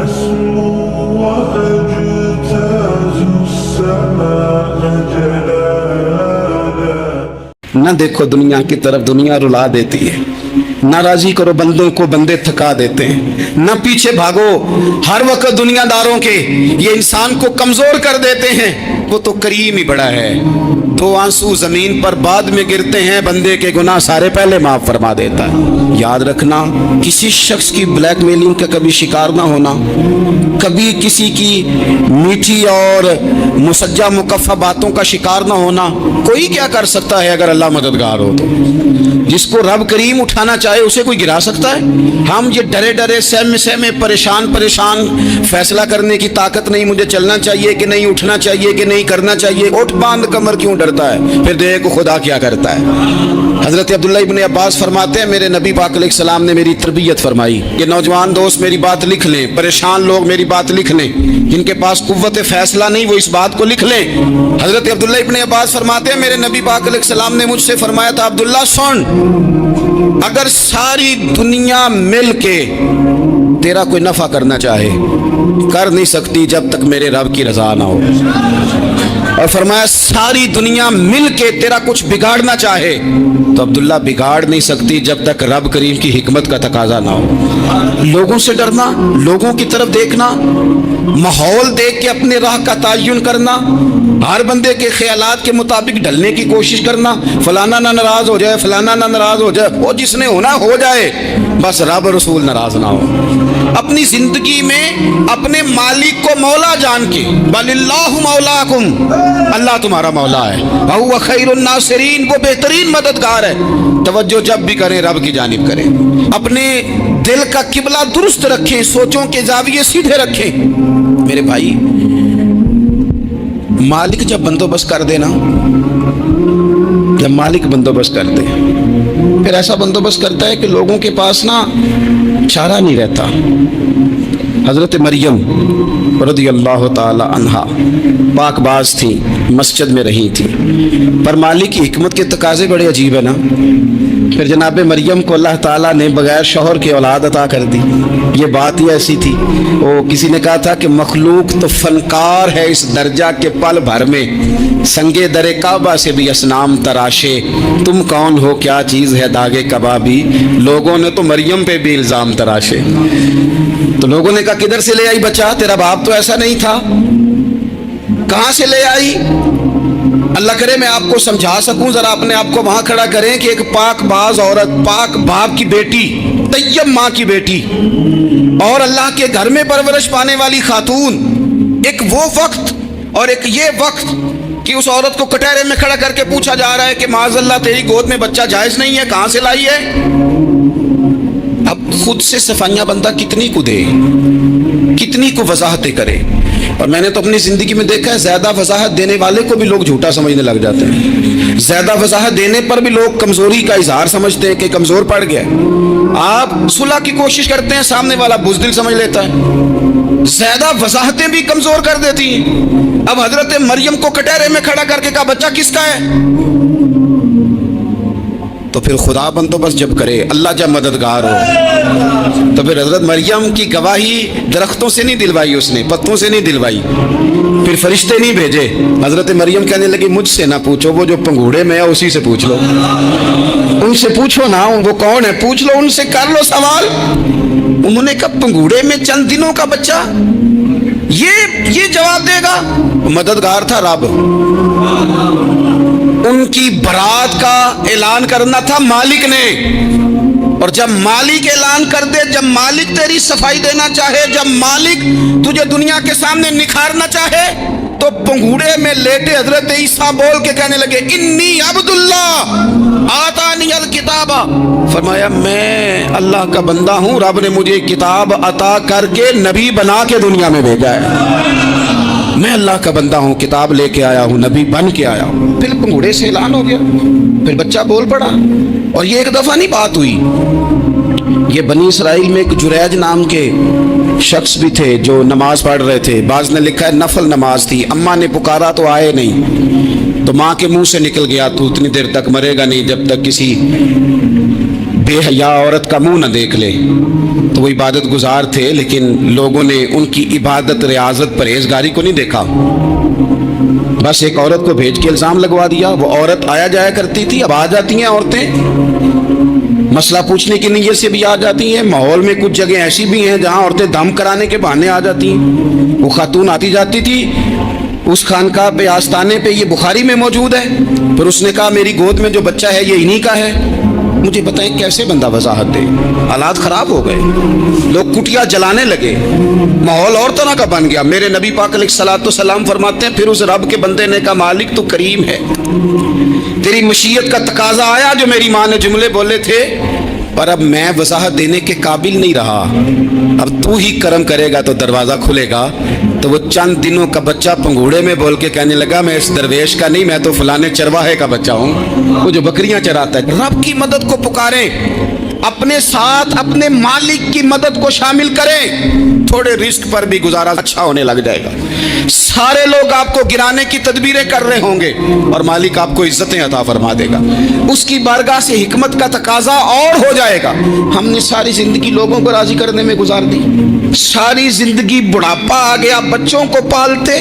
أسمو وأجتاز السماء جلالا. نہ دیکھو دنیا کی طرف، دنیا رلا دیتی ہے. نہ راضی کرو بندوں کو، بندے تھکا دیتے ہیں. نہ پیچھے بھاگو ہر وقت دنیا داروں کے، یہ انسان کو کمزور کر دیتے ہیں. وہ تو کریم ہی بڑا ہے. دو آنسو زمین پر بعد میں گرتے ہیں، بندے کے گناہ سارے پہلے معاف فرما دیتا ہے. یاد رکھنا، کسی شخص کی بلیک میلنگ کا کبھی شکار نہ ہونا، کبھی کسی کی میٹھی اور مسجع مکفہ باتوں کا شکار نہ ہونا. کوئی کیا کر سکتا ہے اگر اللہ مددگار ہو تو؟ جس کو رب کریم اٹھانا چاہے اسے کوئی گرا سکتا ہے؟ ہم یہ ڈرے ڈرے سہمے سہمے پریشان فیصلہ کرنے کی طاقت نہیں، مجھے چلنا چاہیے کہ نہیں، اٹھنا چاہیے کہ نہیں، کرنا چاہیے. اٹھ باندھ کمر کیوں ڈرتا ہے؟ پھر دیکھو خدا کیا کرتا ہے. حضرت عبداللہ ابن عباس فرماتے ہیں میرے نبی پاک علیہ السلام نے میری تربیت فرمائی کہ نوجوان دوست میری بات لکھ لیں، پریشان لوگ میری بات لکھ لیں، جن کے پاس قوت فیصلہ نہیں وہ اس بات کو لکھ لیں. حضرت عبداللہ ابن عباس فرماتے ہیں میرے نبی پاک علیہ السلام نے مجھ سے فرمایا تھا عبداللہ سن، اگر ساری دنیا مل کے تیرا کوئی نفع کرنا چاہے کر نہیں سکتی جب تک میرے رب کی رضا نہ ہو. اور فرمایا ساری دنیا مل کے تیرا کچھ بگاڑنا چاہے تو عبداللہ بگاڑ نہیں سکتی جب تک رب کریم کی حکمت کا تقاضا نہ ہو. لوگوں سے ڈرنا، لوگوں کی طرف دیکھنا، ماحول دیکھ کے اپنے راہ کا تعین کرنا، ہر بندے کے خیالات کے مطابق ڈھلنے کی کوشش کرنا، فلانا نہ ناراض ہو جائے، فلانا نہ ناراض ہو جائے، وہ جس نے ہونا ہو جائے، بس رب رسول ناراض نہ ہو. اپنی زندگی میں اپنے مالک کو مولا جان کے، بل اللہ مولاکم، اللہ تمہارا مولا ہے، وہو خیر الناصرین، وہ بہترین مددگار ہے. توجہ جب بھی کریں رب کی جانب کریں. اپنے دل کا قبلہ درست رکھیں، سوچوں کے زاویے سیدھے رکھیں. میرے بھائی، مالک جب بندوبست کر دے نا، جب مالک بندوبست کر دے پھر ایسا بندوبست کرتا ہے کہ لوگوں کے پاس نا چارہ نہیں رہتا. حضرت مریم رضی اللہ تعالی عنہا پاک باز تھیں، مسجد میں رہی تھیں، پر مالک کی حکمت کے تقاضے بڑے عجیب ہیں نا. پھر جناب مریم کو اللہ تعالیٰ نے بغیر شوہر کے اولاد عطا کر دی. یہ بات ہی ایسی تھی. وہ کسی نے کہا تھا کہ مخلوق تو فنکار ہے اس درجہ کے پل بھر میں سنگے در کعبہ سے بھی اسنام تراشے، تم کون ہو کیا چیز ہے داغے کبابی. لوگوں نے تو مریم پہ بھی الزام تراشے. تو لوگوں نے کہا کدھر سے لے آئی بچہ، تیرا باپ تو ایسا نہیں تھا، کہاں سے لے آئی؟ اللہ کرے میں آپ کو سمجھا سکوں، ذرا اپنے آپ کو وہاں کھڑا کریں کہ ایک پاک باز عورت، پاک باپ کی بیٹی، طیب ماں کی بیٹی، اور اللہ کے گھر میں پرورش پانے والی خاتون، ایک وہ وقت اور ایک یہ وقت کہ اس عورت کو کٹہرے میں کھڑا کر کے پوچھا جا رہا ہے کہ معاذ اللہ تیری گود میں بچہ جائز نہیں ہے، کہاں سے لائی ہے؟ اب خود سے صفائیاں بندہ کتنی کو دے، کتنی کو وضاحتیں کرے. اور میں نے تو اپنی زندگی میں دیکھا ہے زیادہ وضاحت دینے والے کو بھی لوگ جھوٹا سمجھنے لگ جاتے ہیں. زیادہ وضاحت دینے پر بھی لوگ کمزوری کا اظہار سمجھتے ہیں کہ کمزور پڑ گیا. آپ صلح کی کوشش کرتے ہیں، سامنے والا بزدل سمجھ لیتا ہے. زیادہ وضاحتیں بھی کمزور کر دیتی ہیں. اب حضرت مریم کو کٹہرے میں کھڑا کر کے کہا بچہ کس کا ہے؟ تو پھر خدا بندوبست جب کرے، اللہ جب مددگار ہو، تو پھر حضرت مریم کی گواہی درختوں سے نہیں دلوائی، اس نے پتوں سے نہیں دلوائی، پھر فرشتے نہیں بھیجے. حضرت مریم کہنے لگی مجھ سے نہ پوچھو، وہ جو پنگوڑے میں ہے اسی سے پوچھ لو، ان سے پوچھو نا، وہ کون ہے پوچھ لو، ان سے کر لو سوال. انہوں نے کہا پنگوڑے میں چند دنوں کا بچہ یہ جواب دے گا؟ مددگار تھا رب. ان کی برات کا اعلان کرنا تھا مالک نے، اور جب مالک اعلان کر دے، جب مالک تیری صفائی دینا چاہے، جب مالک تجھے دنیا کے سامنے نکھارنا چاہے، تو پنگوڑے میں لیٹے حضرت عیسیٰ بول کے کہنے لگے انی عبداللہ آتانی الکتاب، فرمایا میں اللہ کا بندہ ہوں، رب نے مجھے کتاب عطا کر کے نبی بنا کے دنیا میں بھیجا ہے. میں اللہ کا بندہ ہوں، کتاب لے کے آیا ہوں، نبی بن کے آیا ہوں. پھر پنگوڑے سے اعلان ہو گیا، پھر بچہ بول پڑا. اور یہ ایک دفعہ نہیں بات ہوئی، یہ بنی اسرائیل میں ایک جریج نام کے شخص بھی تھے جو نماز پڑھ رہے تھے. بعض نے لکھا ہے نفل نماز تھی، اماں نے پکارا تو آئے نہیں، تو ماں کے منہ سے نکل گیا تو اتنی دیر تک مرے گا نہیں جب تک کسی بے حیا عورت کا منہ نہ دیکھ لے. تو وہ عبادت گزار تھے لیکن لوگوں نے ان کی عبادت, ریاضت, پرہیزگاری کو نہیں دیکھا. بس ایک عورت کو بھیج کے الزام لگوا دیا. وہ عورت آیا جایا کرتی تھی, اب آ جاتی ہیں عورتیں مسئلہ پوچھنے کی نیت سے بھی آ جاتی ہیں. ماحول میں کچھ جگہ ایسی بھی ہیں جہاں عورتیں دم کرانے کے بہانے آ جاتی ہیں. وہ خاتون آتی جاتی تھی اس خانقاہ پہ, آستانے پہ. یہ بخاری میں موجود ہے. پھر اس نے کہا میری گود میں جو بچہ ہے یہ انہی کا ہے. مجھے بتائیں کیسے بندہ وضاحت دے. حالات خراب ہو گئے, لوگ کٹیا جلانے لگے, ماحول اور طرح کا بن گیا. میرے نبی پاک علیہ الصلوۃ والسلام فرماتے ہیں پھر اس رب کے بندے نے کہا مالک تو کریم ہے, تیری مشیت کا تقاضا آیا جو میری ماں نے جملے بولے تھے, پر اب میں وضاحت دینے کے قابل نہیں رہا. اب تو ہی کرم کرے گا تو دروازہ کھلے گا. تو وہ چند دنوں کا بچہ پنگوڑے میں بول کے کہنے لگا میں اس درویش کا نہیں, میں تو فلانے چرواہے کا بچہ ہوں, وہ جو بکریاں چراتا ہے. رب کی مدد کو پکاریں, اپنے ساتھ اپنے مالک کی مدد کو شامل کریں. تھوڑے رزق پر بھی گزارا اچھا ہونے لگ جائے گا. سارے لوگ آپ کو گرانے کی تدبیریں کر رہے ہوں گے اور مالک آپ کو عزتیں عطا فرما دے گا. اس کی بارگاہ سے حکمت کا تقاضا اور ہو جائے گا. ہم نے ساری زندگی لوگوں کو راضی کرنے میں گزار دی. ساری زندگی بڑھاپا آ گیا بچوں کو پالتے,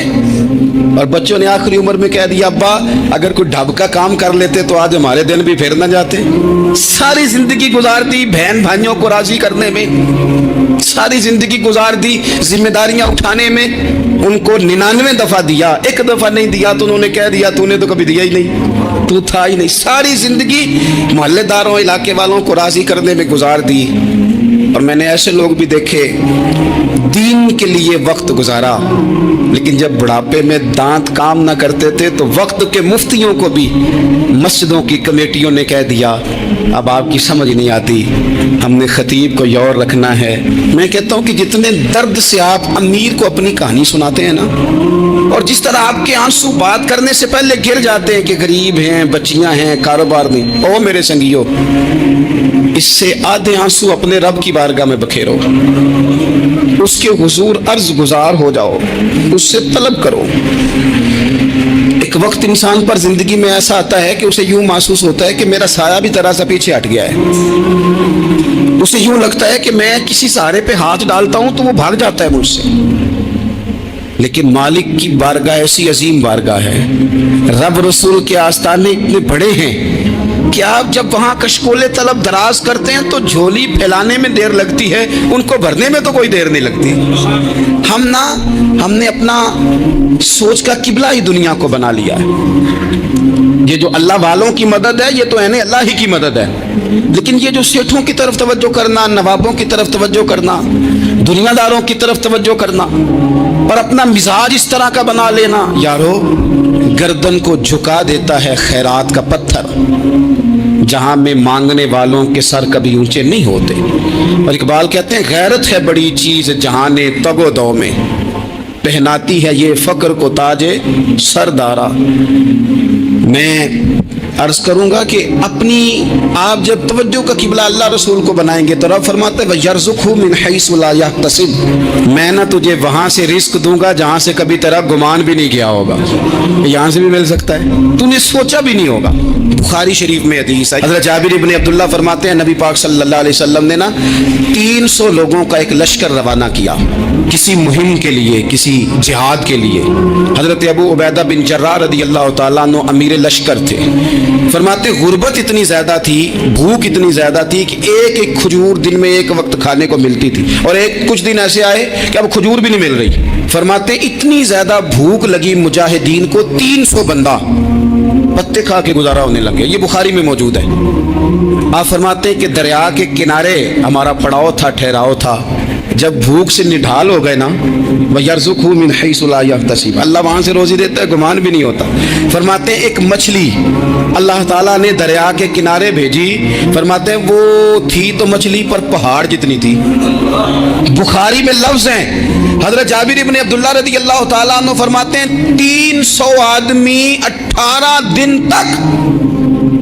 اور بچوں نے آخری عمر میں کہہ دیا ابا اگر کوئی ڈھب کا کام کر لیتے تو آج ہمارے دن بھی پھر نہ جاتے. ساری زندگی گزار دی بہن بھائیوں کو راضی کرنے میں, ساری زندگی گزار دی ذمہ داریاں اٹھانے میں. ان کو 99 دفعہ دیا, ایک دفعہ نہیں دیا تو انہوں نے کہہ دیا تو نے تو کبھی دیا ہی نہیں, تو تھا ہی نہیں. ساری زندگی محلے داروں علاقے والوں کو راضی کرنے میں گزار دی. اور میں نے ایسے لوگ بھی دیکھے دین کے لیے وقت گزارا, لیکن جب بڑھاپے میں دانت کام نہ کرتے تھے تو وقت کے مفتیوں کو بھی مسجدوں کی کمیٹیوں نے کہہ دیا اب آپ کی سمجھ نہیں آتی, ہم نے خطیب کو یور رکھنا ہے. میں کہتا ہوں کہ جتنے درد سے آپ امیر کو اپنی کہانی سناتے ہیں نا, اور جس طرح آپ کے آنسو بات کرنے سے پہلے گر جاتے ہیں کہ غریب ہیں, بچیاں ہیں, کاروبار نہیں, او میرے سنگیو, اس سے آدھے آنسو اپنے رب کی بارگاہ میں بکھیرو, اس کے حضور عرض گزار ہو جاؤ, اس سے طلب کرو. ایک وقت انسان پر زندگی میں ایسا آتا ہے کہ اسے یوں محسوس ہوتا ہے کہ میرا سایہ بھی ذرا سا پیچھے ہٹ گیا ہے. اسے یوں لگتا ہے کہ میں کسی سہارے پہ ہاتھ ڈالتا ہوں تو وہ بھاگ جاتا ہے مجھ سے. لیکن مالک کی بارگاہ ایسی عظیم بارگاہ ہے, رب رسول کے آستانے اتنے بڑے ہیں کہ آپ جب وہاں کشکول طلب دراز کرتے ہیں تو جھولی پھیلانے میں دیر لگتی ہے, ان کو بھرنے میں تو کوئی دیر نہیں لگتی. ہم نے اپنا سوچ کا قبلہ ہی دنیا کو بنا لیا ہے. یہ جو اللہ والوں کی مدد ہے یہ تو عین اللہ ہی کی مدد ہے, لیکن یہ جو سیٹھوں کی طرف توجہ کرنا, نوابوں کی طرف توجہ کرنا, دنیا داروں کی طرف توجہ کرنا اور اپنا مزاج اس طرح کا بنا لینا, یارو گردن کو جھکا دیتا ہے خیرات کا پتھر, جہاں میں مانگنے والوں کے سر کبھی اونچے نہیں ہوتے. اور اقبال کہتے ہیں غیرت ہے بڑی چیز جہاں نے تگ و دو میں, پہناتی ہے یہ فقر کو تاج سردارا. میں عرض کروں گا کہ اپنی آپ جب توجہ کا قبلہ اللہ رسول کو بنائیں گے تو رب فرماتے ہیں وَيَرْزُقْهُ مِنْ حَيْثُ لَا يَحْتَسِبُ, میں نہ تجھے وہاں سے رزق دوں گا جہاں سے کبھی تیرا گمان بھی نہیں کیا ہوگا. یہاں سے بھی مل سکتا ہے, تو نے سوچا بھی نہیں ہوگا. بخاری شریف میں حدیث ہے, حضرت جابر ابن عبداللہ فرماتے ہیں نبی پاک صلی اللہ علیہ وسلم نے نا 300 لوگوں کا ایک لشکر روانہ کیا کسی مہم کے لیے, کسی جہاد کے لیے. حضرت ابو عبیدہ بن جراح رضی اللہ تعالیٰ عنہ امیر لشکر تھے. فرماتے غربت اتنی زیادہ تھی, بھوک اتنی زیادہ تھی کہ ایک ایک کھجور دن میں ایک وقت کھانے کو ملتی تھی, اور کچھ دن ایسے آئے کہ اب کھجور بھی نہیں مل رہی. فرماتے اتنی زیادہ بھوک لگی مجاہدین کو 300 بندہ پتے کھا کے گزارا ہونے لگے. یہ بخاری میں موجود ہے. آپ فرماتے ہیں کہ دریا کے کنارے ہمارا پڑاؤ تھا, ٹھہراؤ تھا. جب بھوک سے نڈھال ہو گئے نا وَيَرْزُقْهُ مِنْ حَيْثُ لَا يَحْتَسِبُ, اللہ وہاں سے روزی دیتا ہے, گمان بھی نہیں ہوتا. فرماتے ہیں ایک مچھلی اللہ تعالیٰ نے دریا کے کنارے بھیجی. فرماتے ہیں وہ تھی تو مچھلی پر پہاڑ جتنی تھی. بخاری میں لفظ ہیں, حضرت جابر ابن عبداللہ رضی اللہ تعالیٰ عنہ فرماتے ہیں 300 آدمی 18 دن تک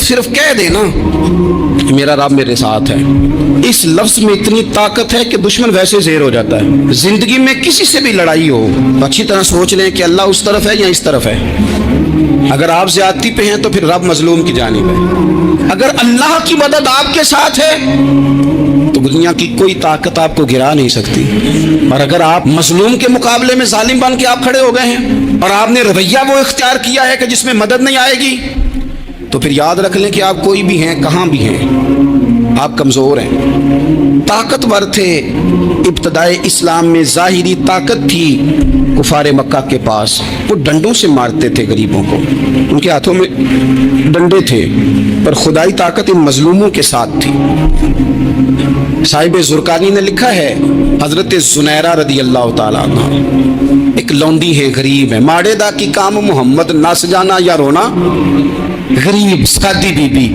صرف کہہ دینا میرا رب میرے ساتھ ہے، اس لفظ میں اتنی طاقت ہے کہ دشمن ویسے زیر ہو جاتا ہے۔ زندگی میں کسی سے بھی لڑائی ہو، اچھی طرح سوچ لیں کہ اللہ اس طرف ہے یا اس طرف ہے۔ اگر آپ زیادتی پہ ہیں تو پھر رب مظلوم کی جانب ہے۔ اگر اللہ کی مدد آپ کے ساتھ ہے تو دنیا کی کوئی طاقت آپ کو گرا نہیں سکتی، اور اگر آپ مظلوم کے مقابلے میں ظالم بن کے آپ کھڑے ہو گئے ہیں اور آپ نے رویہ وہ اختیار کیا ہے کہ جس میں مدد نہیں آئے گی، تو پھر یاد رکھ لیں کہ آپ کوئی بھی ہیں، کہاں بھی ہیں، آپ کمزور ہیں۔ طاقتور تھے ابتدائے اسلام میں، ظاہری طاقت تھی کفار مکہ کے پاس، وہ ڈنڈوں سے مارتے تھے غریبوں کو، ان کے ہاتھوں میں ڈنڈے تھے، پر خدائی طاقت ان مظلوموں کے ساتھ تھی۔ صاحب زرقانی نے لکھا ہے، حضرت زنیرہ رضی اللہ تعالیٰ عنہ ایک لونڈی ہے، غریب ہے، ماڑے دا کی کام محمد نس جانا یا رونا، غریب سادی بی بی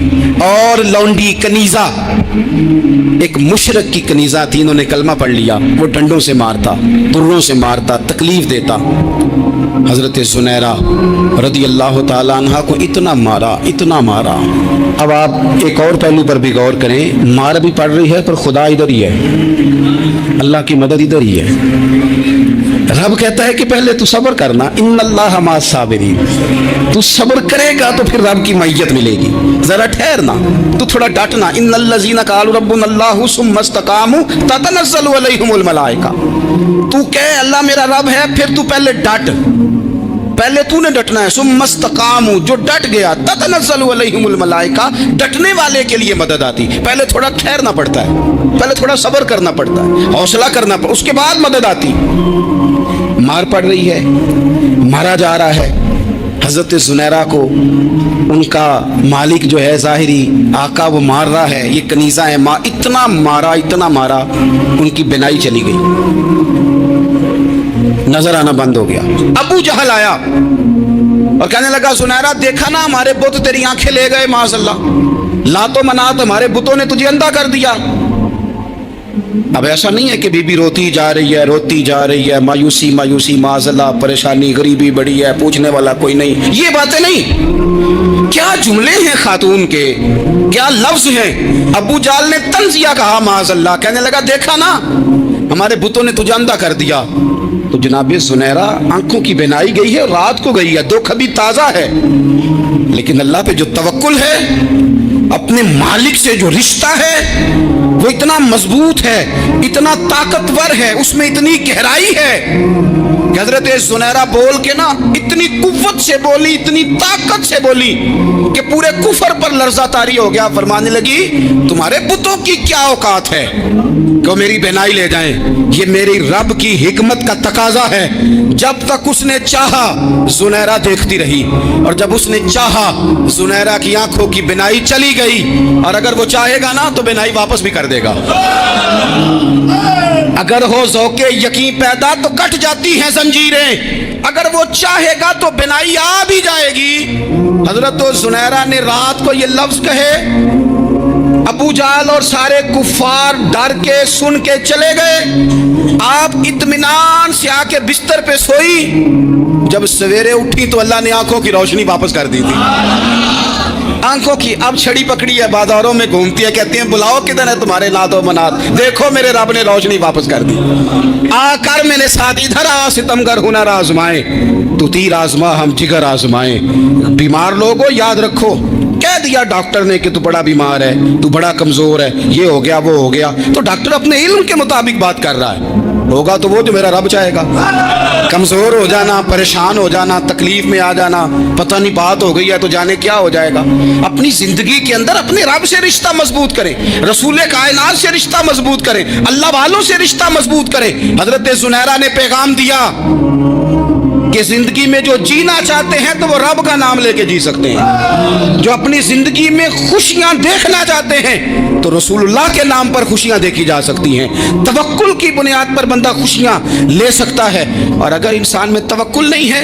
اور لونڈی کنیزہ، ایک مشرک کی کنیزہ تھی، انہوں نے کلمہ پڑھ لیا، وہ ڈنڈوں سے مارتا، دروں سے مارتا، تکلیف دیتا۔ حضرت زنیرہ رضی اللہ تعالیٰ عنہ کو اتنا مارا، اتنا مارا۔ اب آپ ایک اور پہلو پر بھی غور کریں، مار بھی پڑ رہی ہے پر خدا ادھر ہی ہے، اللہ کی مدد ادھر ہی ہے۔ رب کہتا ہے کہ پہلے تو صبر کرنا، ان اللہ مع الصابرین، تو صبر کرے گا تو پھر رب کی معیت ملے گی، ذرا ٹھہرنا، تو تھوڑا ڈٹنا۔ ان الذین قالوا ربنا اللہ ثم استقاموا تتنزل علیہم الملائکہ، تو کہے اللہ میرا رب ہے، پھر تو پہلے ڈٹ، پہلے تو نے ڈٹنا ہے۔ ثم استقاموا، جو ڈٹ گیا، تتنزل علیہم الملائکہ، ڈٹنے والے کے لیے مدد آتی، پہلے تھوڑا ٹھہرنا پڑتا ہے، پہلے تھوڑا صبر کرنا پڑتا ہے، حوصلہ کرنا پڑتا ہے، اس کے بعد مدد آتی۔ مار پڑ رہی ہے، مارا جا رہا ہے حضرت زنیرہ کو، ان کا مالک جو ہے ظاہری آقا وہ مار رہا ہے، یہ کنیزہ ہے، اتنا مارا اتنا مارا، ان کی بینائی چلی گئی، نظر آنا بند ہو گیا۔ ابو جہل آیا اور کہنے لگا زنیرہ دیکھا نا ہمارے بت تیری آنکھیں لے گئے، معاذ اللہ، لات و منات ہمارے بتوں نے تجھے اندھا کر دیا۔ اب ایسا نہیں ہے کہ بی بی روتی جا رہی ہے، روتی جا رہی ہے، مایوسی مایوسی، معاذ اللہ، پریشانی، غریبی بڑی ہے، پوچھنے والا کوئی نہیں، یہ باتیں نہیں۔ کیا جملے ہیں خاتون کے، کیا لفظ ہیں۔ ابو جال نے تنزیہ کہا، معاذ اللہ، کہنے لگا دیکھا نا ہمارے بتوں نے تجھے اندھا کر دیا۔ تو جناب زنیرہ آنکھوں کی بینائی گئی ہے، رات کو گئی ہے، دکھ ابھی تازہ ہے، لیکن اللہ پہ جو توکل ہے، اپنے مالک سے جو رشتہ ہے وہ اتنا مضبوط ہے، اتنا طاقتور ہے، اس میں اتنی گہرائی ہے کہ حضرت زنیرہ بول کے نا اتنی قوت سے بولی، اتنی طاقت سے بولی کہ پورے کفر پر لرزہ طاری ہو گیا۔ فرمانے لگی تمہارے بتوں کی کیا اوقات ہے کہ وہ میری بینائی لے جائیں، یہ میری رب کی حکمت کا تقاضا ہے۔ جب تک اس نے چاہا زنیرہ دیکھتی رہی، اور جب اس نے چاہا زنیرہ کی آنکھوں کی بینائی چلی گئی، اور اگر وہ چاہے گا نا تو بینائی واپس بھی کر دے گا۔ اگر ہو ذوق یقین پیدا تو کٹ جاتی ہیں زنجیریں، اگر وہ چاہے گا تو بینائی آ بھی جائے گی۔ حضرت زنیرہ نے رات کو یہ لفظ کہے، ابو جہل اور سارے کفار ڈر کے سن کے چلے گئے، آپ اطمینان سے آ کے بستر پہ سوئی۔ جب سویرے اٹھی تو اللہ نے آنکھوں کی روشنی واپس کر دی تھی، آنکھوں کی۔ اب چھڑی پکڑی ہے، بازاروں میں گھومتی ہے، کہتی ہیں بلاؤ کدھر ہے تمہارے نات و منات، دیکھو میرے رب نے روشنی واپس کر دی۔ آ کر میرے ساتھ ادھر آ، ستمگر ہنر آزمائے، تو تیر آزما ہم جگر آزمائے۔ بیمار لوگوں یاد رکھو، کہہ دیا ڈاکٹر نے کہ تو بڑا بیمار ہے، تو بڑا کمزور ہے، یہ ہو گیا وہ ہو گیا، تو ڈاکٹر اپنے علم کے مطابق بات کر رہا ہے، ہوگا تو وہ جو میرا رب چاہے گا۔ کمزور ہو جانا، پریشان ہو جانا، تکلیف میں آ جانا، پتہ نہیں بات ہو گئی ہے تو جانے کیا ہو جائے گا۔ اپنی زندگی کے اندر اپنے رب سے رشتہ مضبوط کریں، رسول کائنات سے رشتہ مضبوط کریں، اللہ والوں سے رشتہ مضبوط کریں۔ حضرت زنیرہ نے پیغام دیا کہ زندگی میں جو جینا چاہتے ہیں تو وہ رب کا نام لے کے جی سکتے ہیں، جو اپنی زندگی میں خوشیاں دیکھنا چاہتے ہیں تو رسول اللہ کے نام پر خوشیاں دیکھی جا سکتی ہیں۔ توکل کی بنیاد پر بندہ خوشیاں لے سکتا ہے، اور اگر انسان میں توکل نہیں ہے